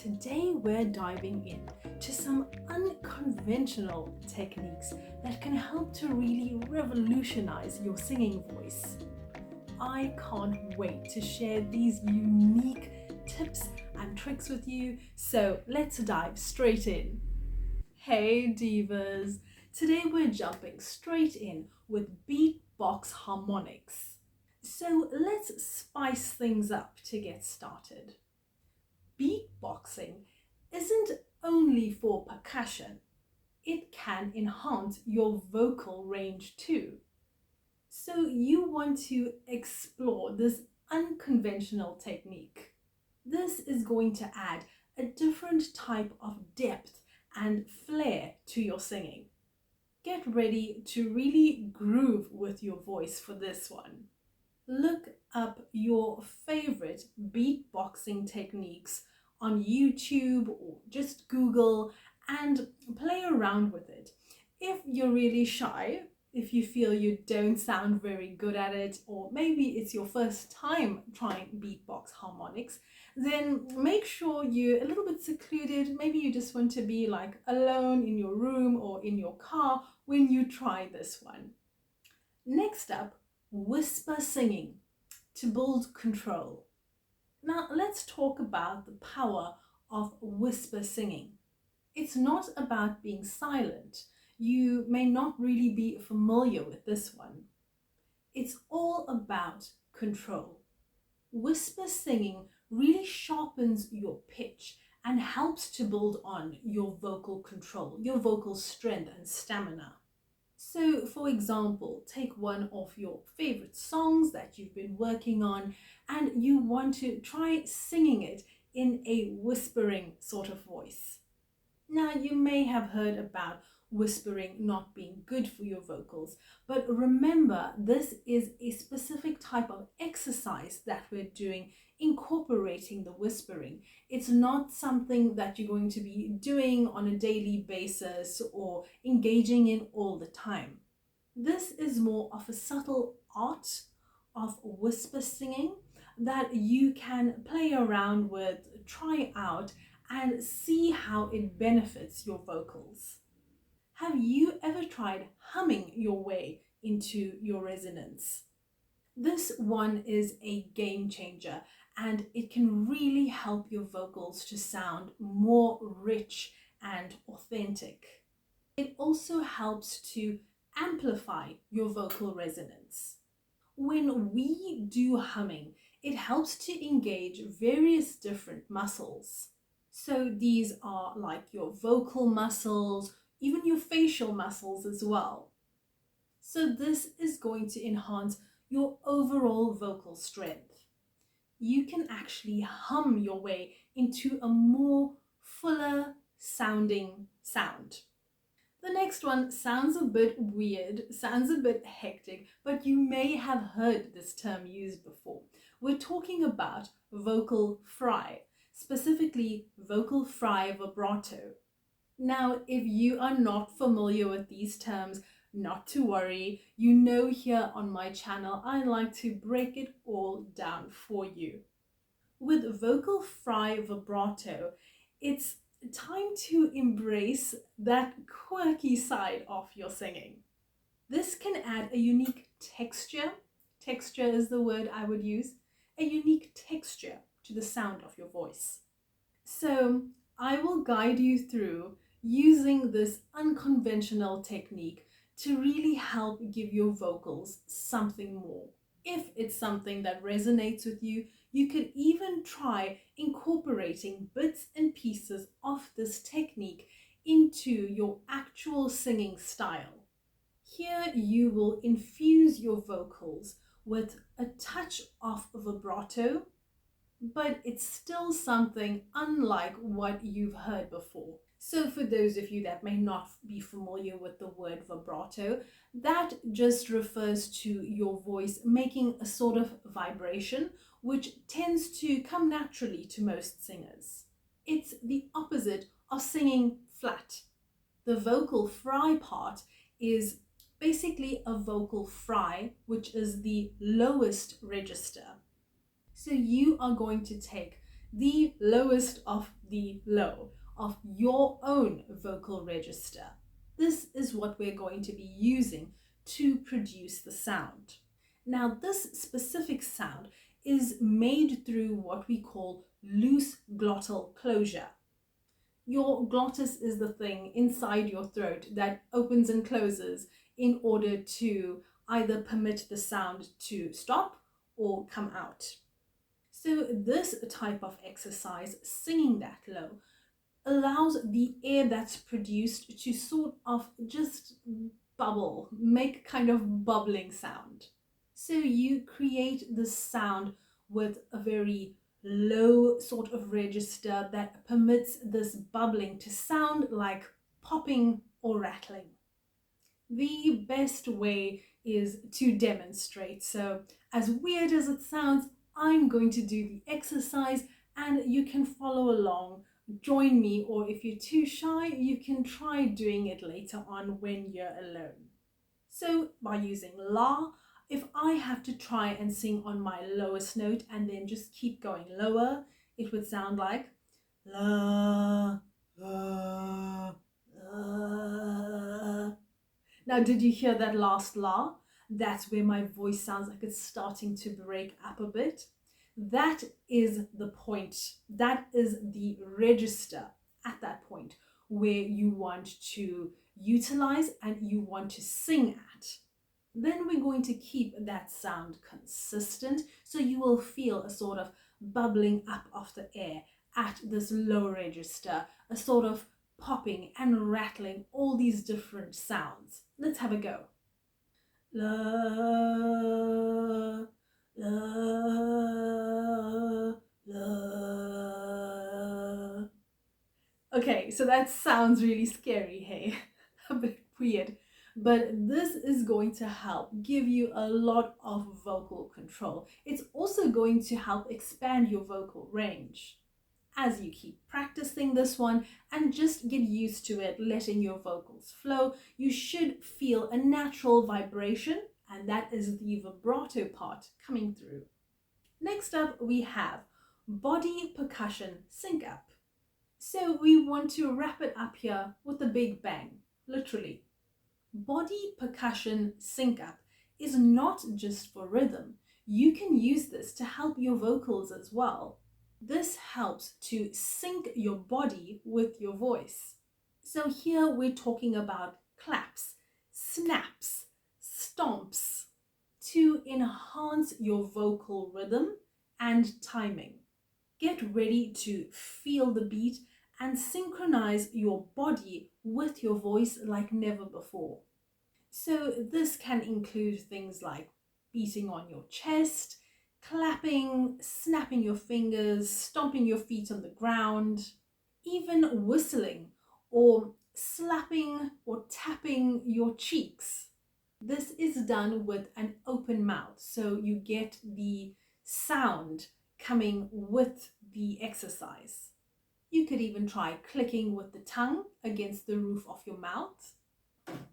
Today we're diving in to some unconventional techniques that can help to really revolutionize your singing voice. I can't wait to share these unique tips and tricks with you, so let's dive straight in. Hey divas! Today we're jumping straight in with beatbox harmonics. So let's spice things up to get started. Beatboxing isn't only for percussion, it can enhance your vocal range too. So, you want to explore this unconventional technique. This is going to add a different type of depth and flair to your singing. Get ready to really groove with your voice for this one. Look up your favorite beatboxing techniques on YouTube or just Google and play around with it. If you're really shy, if you feel you don't sound very good at it, or maybe it's your first time trying beatbox harmonics, then make sure you're a little bit secluded. Maybe you just want to be like alone in your room or in your car when you try this one. Next up, whisper singing to build control. Now let's talk about the power of whisper singing. It's not about being silent. You may not really be familiar with this one. It's all about control. Whisper singing really sharpens your pitch and helps to build on your vocal control, your vocal strength and stamina. So, for example, take one of your favorite songs that you've been working on and you want to try singing it in a whispering sort of voice. Now, you may have heard about whispering not being good for your vocals, but remember, this is a specific type of exercise that we're doing, incorporating the whispering. It's not something that you're going to be doing on a daily basis or engaging in all the time. This is more of a subtle art of whisper singing that you can play around with, try out, and see how it benefits your vocals. Have you ever tried humming your way into your resonance? This one is a game changer and it can really help your vocals to sound more rich and authentic. It also helps to amplify your vocal resonance. When we do humming, it helps to engage various different muscles. So these are like your vocal muscles, even your facial muscles as well. So this is going to enhance your overall vocal strength. You can actually hum your way into a more fuller sounding sound. The next one sounds a bit weird, sounds a bit hectic, but you may have heard this term used before. We're talking about vocal fry, specifically vocal fry vibrato. Now, if you are not familiar with these terms, not to worry. You know, here on my channel, I like to break it all down for you. With vocal fry vibrato, it's time to embrace that quirky side of your singing. This can add a unique texture. Texture is the word I would use. A unique texture to the sound of your voice. So I will guide you through using this unconventional technique to really help give your vocals something more. If it's something that resonates with you, you could even try incorporating bits and pieces of this technique into your actual singing style. Here you will infuse your vocals with a touch of vibrato, but it's still something unlike what you've heard before. So for those of you that may not be familiar with the word vibrato, that just refers to your voice making a sort of vibration, which tends to come naturally to most singers. It's the opposite of singing flat. The vocal fry part is basically a vocal fry, which is the lowest register. So you are going to take the lowest of the low of your own vocal register. This is what we're going to be using to produce the sound. Now, this specific sound is made through what we call loose glottal closure. Your glottis is the thing inside your throat that opens and closes in order to either permit the sound to stop or come out. So this type of exercise, singing that low, allows the air that's produced to sort of just bubble, make kind of bubbling sound. So you create this sound with a very low sort of register that permits this bubbling to sound like popping or rattling. The best way is to demonstrate. So as weird as it sounds, I'm going to do the exercise and you can follow along, join me, or if you're too shy, you can try doing it later on when you're alone. So by using la, if I have to try and sing on my lowest note and then just keep going lower, it would sound like la, la, la. Now, did you hear that last la? That's where my voice sounds like it's starting to break up a bit. That is the point. That is the register at that point where you want to utilize and you want to sing at. Then we're going to keep that sound consistent, so you will feel a sort of bubbling up of the air at this low register, a sort of popping and rattling, all these different sounds. Let's have a go. La, la, la. Okay, so that sounds really scary, hey? A bit weird. But this is going to help give you a lot of vocal control. It's also going to help expand your vocal range. As you keep practicing this one and just get used to it, letting your vocals flow, you should feel a natural vibration, and that is the vibrato part coming through. Next up, we have body percussion sync up. So we want to wrap it up here with a big bang, literally. Body percussion sync up is not just for rhythm. You can use this to help your vocals as well. This helps to sync your body with your voice. So here we're talking about claps, snaps, stomps to enhance your vocal rhythm and timing. Get ready to feel the beat and synchronize your body with your voice like never before. So this can include things like beating on your chest, clapping, snapping your fingers, stomping your feet on the ground, even whistling or slapping or tapping your cheeks. This is done with an open mouth, so you get the sound coming with the exercise. You could even try clicking with the tongue against the roof of your mouth.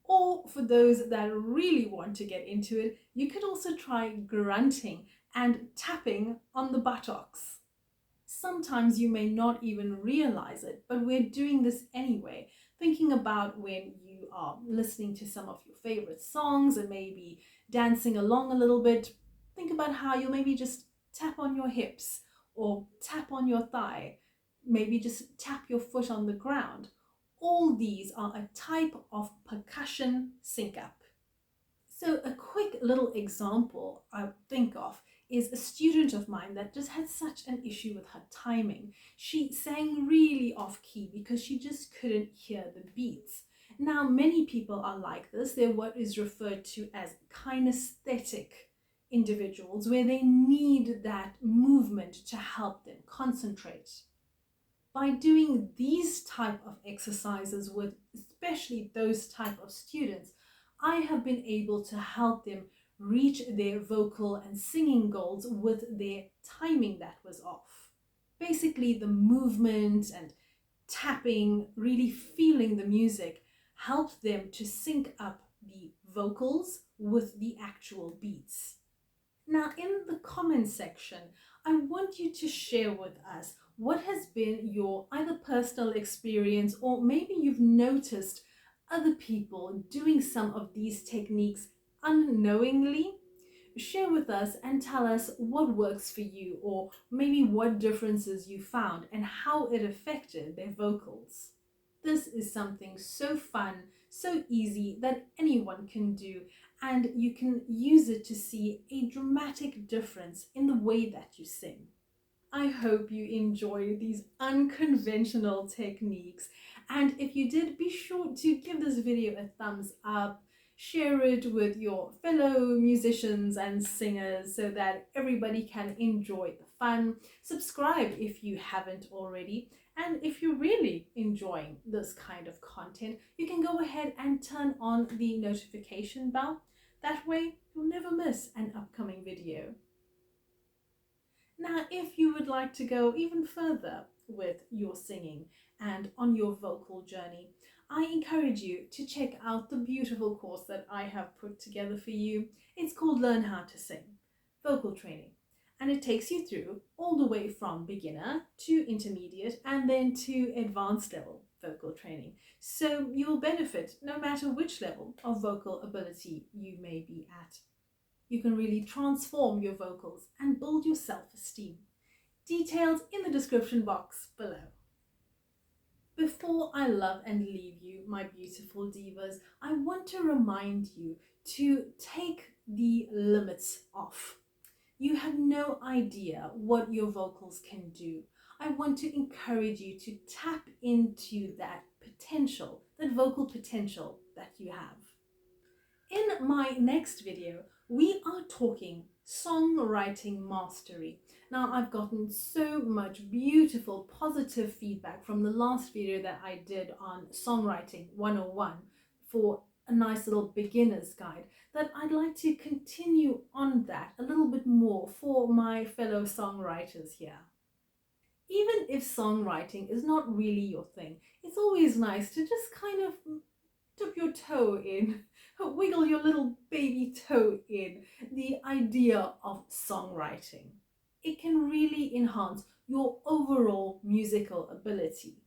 Or for those that really want to get into it, you could also try grunting and tapping on the buttocks. Sometimes you may not even realize it, but we're doing this anyway. Thinking about when you are listening to some of your favorite songs and maybe dancing along a little bit, think about how you maybe just tap on your hips or tap on your thigh, maybe just tap your foot on the ground. All these are a type of percussion sync up. So a quick little example I think of is a student of mine that just had such an issue with her timing. She sang really off key because she just couldn't hear the beats. Now, many people are like this. They're what is referred to as kinesthetic individuals, where they need that movement to help them concentrate. By doing these type of exercises with especially those type of students, I have been able to help them reach their vocal and singing goals with their timing that was off. Basically, the movement and tapping, really feeling the music, helped them to sync up the vocals with the actual beats. Now, in the comments section, I want you to share with us What has been your either personal experience, or maybe you've noticed other people doing some of these techniques unknowingly? Share with us and tell us what works for you, or maybe what differences you found and how it affected their vocals. This is something so fun, so easy that anyone can do, and you can use it to see a dramatic difference in the way that you sing. I hope you enjoy these unconventional techniques. And if you did, be sure to give this video a thumbs up, share it with your fellow musicians and singers so that everybody can enjoy the fun. Subscribe if you haven't already. And if you're really enjoying this kind of content, you can go ahead and turn on the notification bell. That way, you'll never miss an upcoming video. Now, if you would like to go even further with your singing and on your vocal journey, I encourage you to check out the beautiful course that I have put together for you. It's called Learn How to Sing, Vocal Training, and it takes you through all the way from beginner to intermediate and then to advanced level vocal training. So you'll benefit no matter which level of vocal ability you may be at. You can really transform your vocals and build your self-esteem. Details in the description box below. Before I love and leave you, my beautiful divas, I want to remind you to take the limits off. You have no idea what your vocals can do. I want to encourage you to tap into that potential, that vocal potential that you have. In my next video, we are talking songwriting mastery. Now, I've gotten so much beautiful positive feedback from the last video that I did on Songwriting 101 for a nice little beginner's guide, that I'd like to continue on that a little bit more for my fellow songwriters here. Even if songwriting is not really your thing, it's always nice to just kind of dip your toe in, wiggle your little baby toe in the idea of songwriting. It can really enhance your overall musical ability.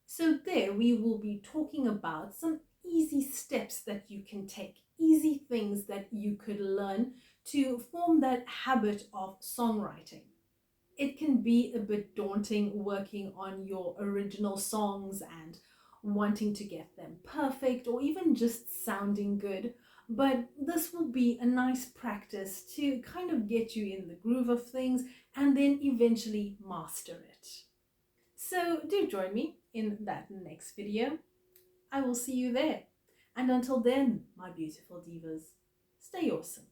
So there we will be talking about some easy steps that you can take, easy things that you could learn to form that habit of songwriting. It can be a bit daunting working on your original songs and wanting to get them perfect or even just sounding good, but this will be a nice practice to kind of get you in the groove of things and then eventually master it. So do join me in that next video. I will see you there. And until then, my beautiful divas, stay awesome.